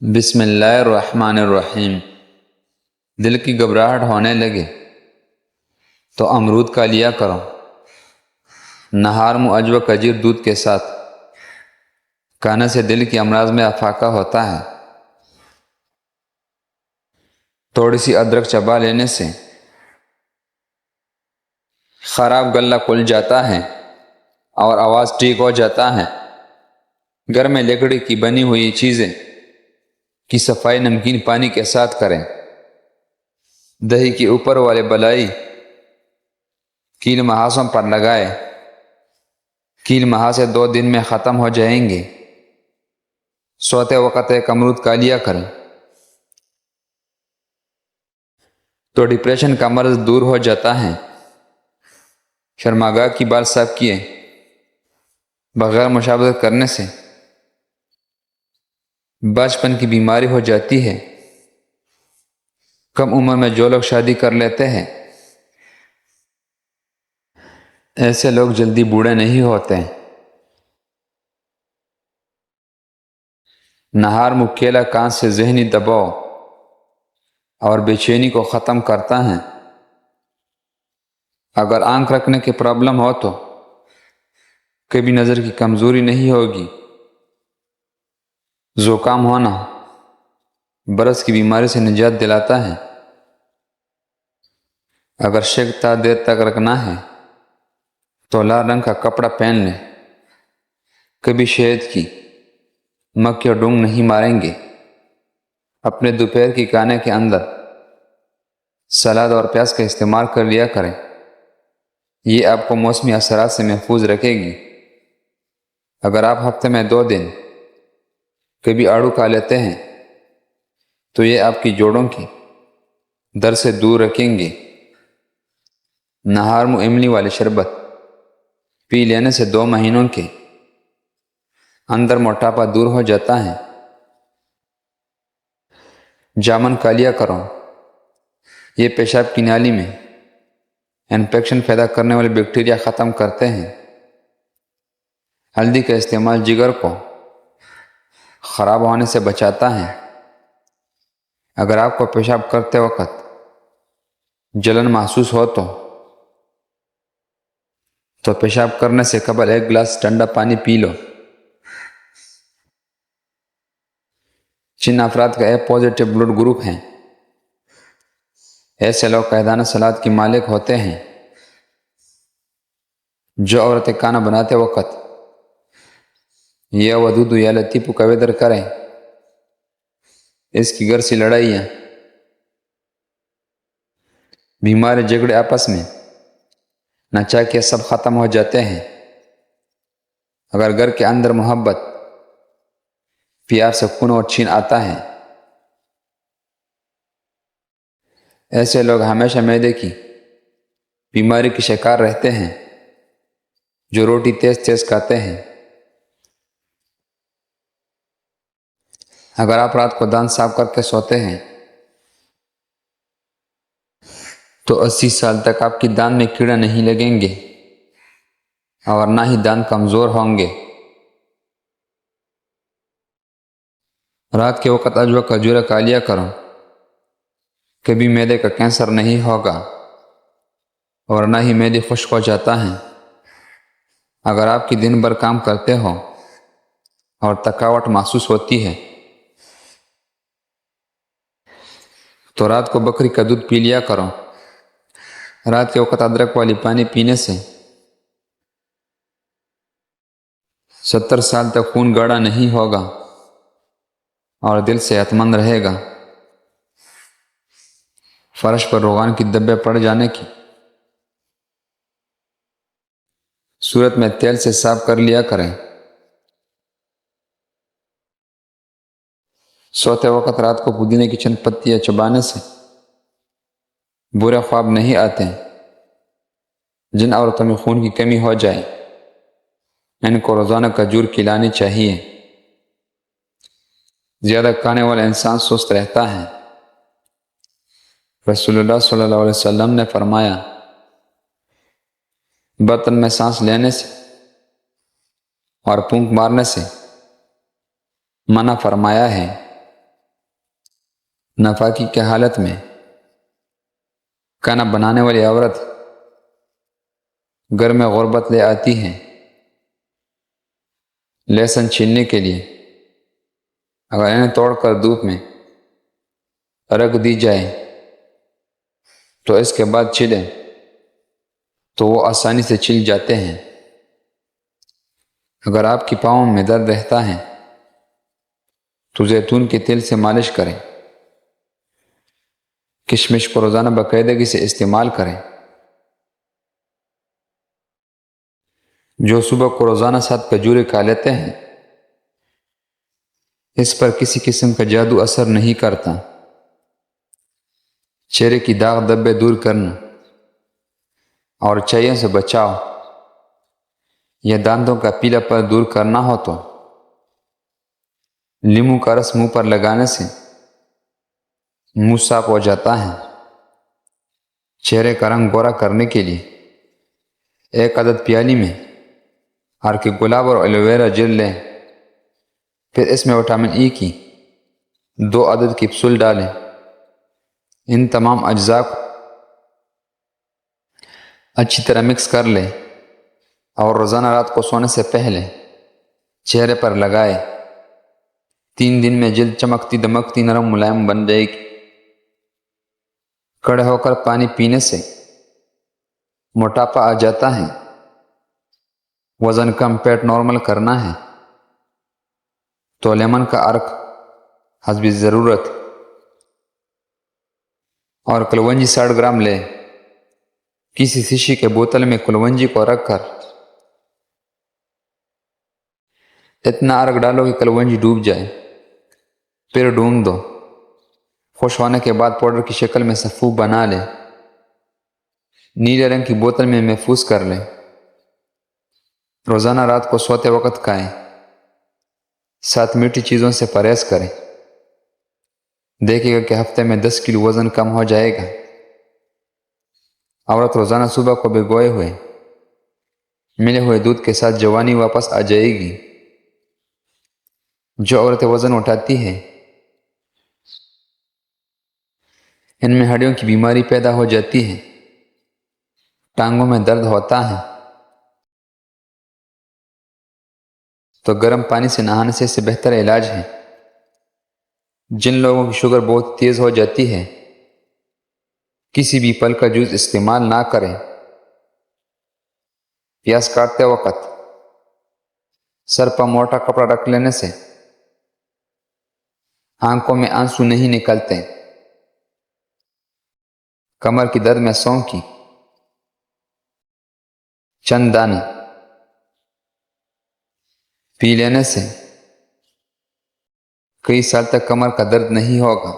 बिस्मिल्लाहिर्रहमानिर्रहीम। दिल की घबराहट होने लगे तो अमरूद का लिया करो, नहार मुअज्जव कजीर दूध के साथ। खाने से दिल की अमराज में अफाका होता है। थोड़ी सी अदरक चबा लेने से खराब गला खुल जाता है और आवाज़ ठीक हो जाता है। घर में लकड़ी की बनी हुई चीज़ें की सफाई नमकीन पानी के साथ करें। दही के ऊपर वाले बलाई कील महासों पर लगाए। कील महासे 2 दिन में ख़त्म हो जाएंगे। सोते वक़्त एक अमरूद का लिया करें तो डिप्रेशन का मर्ज दूर हो जाता है। शर्मागाह की बाल साफ किए बगैर मुशावरत करने से बचपन की बीमारी हो जाती है। कम उम्र में जो लोग शादी कर लेते हैं ऐसे लोग जल्दी बूढ़े नहीं होते। नहार मुकेला कान से जहनी दबाव और बेचैनी को ख़त्म करता है। अगर आंख रखने की प्रॉब्लम हो तो कभी नज़र की कमज़ोरी नहीं होगी। ज़ुकाम होना बरस की बीमारी से निजात दिलाता है। अगर शेकता देर तक रखना है तो लाल रंग का कपड़ा पहन लें। कभी शहद की मक्खी और डूंग नहीं मारेंगे। अपने दोपहर की खाने के अंदर सलाद और प्याज का इस्तेमाल कर लिया करें। ये आपको मौसमी असरात से महफूज रखेगी। अगर आप हफ्ते में 2 दिन कभी आड़ू खा लेते हैं तो ये आपकी जोड़ों की दर्द से दूर रखेंगे। नहार मुंह इमली वाली शरबत पी लेने से 2 महीनों के अंदर मोटापा दूर हो जाता है। जामुन का लिया करो, ये पेशाब की नाली में इन्फेक्शन पैदा करने वाले बैक्टीरिया ख़त्म करते हैं। हल्दी का इस्तेमाल जिगर को ख़राब होने से बचाता है। अगर आपको पेशाब करते वक्त जलन महसूस हो तो पेशाब करने से कबल 1 गिलास ठंडा पानी पी लो। जिन अफराद का ए पॉजिटिव ब्लड ग्रुप हैं ऐसे लोग कैदाना सलाद की मालिक होते हैं। जो औरतें खाना बनाते वक्त यह वदूदू या लतीफ़ू का वेदर करें, इसकी घर से लड़ाइयाँ बीमारी झगड़े आपस में नचा के सब ख़त्म हो जाते हैं। अगर घर के अंदर मोहब्बत प्यार सुकून और चैन आता है। ऐसे लोग हमेशा मैदे की बीमारी के शिकार रहते हैं। जो रोटी तेज तेज खाते हैं। अगर आप रात को दांत साफ करके सोते हैं तो 80 साल तक आपकी दांत में कीड़ा नहीं लगेंगे और ना ही दांत कमज़ोर होंगे। रात के वक़्त अजवा खजूर खा लिया करो, कभी मैदे का कैंसर नहीं होगा और ना ही मैदे खुश्क हो जाता है। अगर आपकी दिन भर काम करते हो और थकावट महसूस होती है तो रात को बकरी का दूध पी लिया करो। रात के वक़्त अदरक वाली पानी पीने से 70 साल तक खून गाढ़ा नहीं होगा और दिल सेहतमंद रहेगा। फर्श पर रोगान की धब्बे पड़ जाने की सूरत में तेल से साफ कर लिया करें। सोते वक्त रात को पुदीने की चंद पत्तियां चबाने से बुरे ख्वाब नहीं आते। जिन औरतों में खून की कमी हो जाए इनको रोज़ाना खजूर खिलानी चाहिए। ज़्यादा खाने वाला इंसान सुस्त रहता है। रसूलुल्लाह सल्लल्लाहु अलैहि वसल्लम ने फरमाया, बर्तन में सांस लेने से और फूंक मारने से मना फरमाया है। नाफाकी की हालत में खाना बनाने वाली औरत घर में गुर्बत ले आती है। लहसुन छीलने के लिए अगर इन्हें तोड़कर धूप में रख दी जाए तो इसके बाद छिले तो वो आसानी से छिल जाते हैं। अगर आपकी पाँव में दर्द रहता है तो जैतून के तेल से मालिश करें। किशमिश को रोज़ाना बाकायदगी से इस्तेमाल करें। जो सुबह को रोज़ाना 7 खजूरें खा लेते हैं, इस पर किसी किस्म का जादू असर नहीं करता। चेहरे की दाग धब्बे दूर करना और चाइयों से बचाव या दांतों का पीलापन दूर करना हो तो नींबू का रस मुंह पर लगाने से मुंह साफ हो जाता है। चेहरे का रंग गोरा करने के लिए 1 अदद प्याली में हर के गुलाब और एलोवेरा जेल लें। फिर इसमें विटामिन ई की 2 अदद कैप्सूल डालें। इन तमाम अज्जा को अच्छी तरह मिक्स कर लें और रोज़ाना रात को सोने से पहले चेहरे पर लगाए। 3 दिन में जल्द चमकती दमकती नरम मुलायम बन जाएगी। खड़े होकर पानी पीने से मोटापा आ जाता है। वज़न कम, पेट नॉर्मल करना है तो लेमन का अर्क हस्बी ज़रूरत और कलवंजी 60 ग्राम ले। किसी शीशी के बोतल में कलवंजी को रखकर इतना अर्क डालो कि कलवंजी डूब जाए, फिर ढूंढ दो। खुश होने के बाद पाउडर की शक्ल में सफ़ूफ बना ले। नीले रंग की बोतल में महफूज कर लें। रोज़ाना रात को सोते वक्त खाएं। साथ मीठी चीज़ों से परहेज करें। देखिएगा कि हफ्ते में 10 किलो वज़न कम हो जाएगा। औरत रोज़ाना सुबह को भिगोए हुए मिले हुए दूध के साथ जवानी वापस आ जाएगी। जो औरतें वज़न उठाती है इनमें हड्डियों की बीमारी पैदा हो जाती है, टांगों में दर्द होता है तो गर्म पानी से नहाने से इससे बेहतर इलाज है। जिन लोगों की शुगर बहुत तेज़ हो जाती है, किसी भी फल का जूस इस्तेमाल ना करें। प्याज काटते वक्त सर पर मोटा कपड़ा रख लेने से आंखों में आंसू नहीं निकलते। कमर की दर्द में सौंफ की चंद दाने पी लेने से कई साल तक कमर का दर्द नहीं होगा।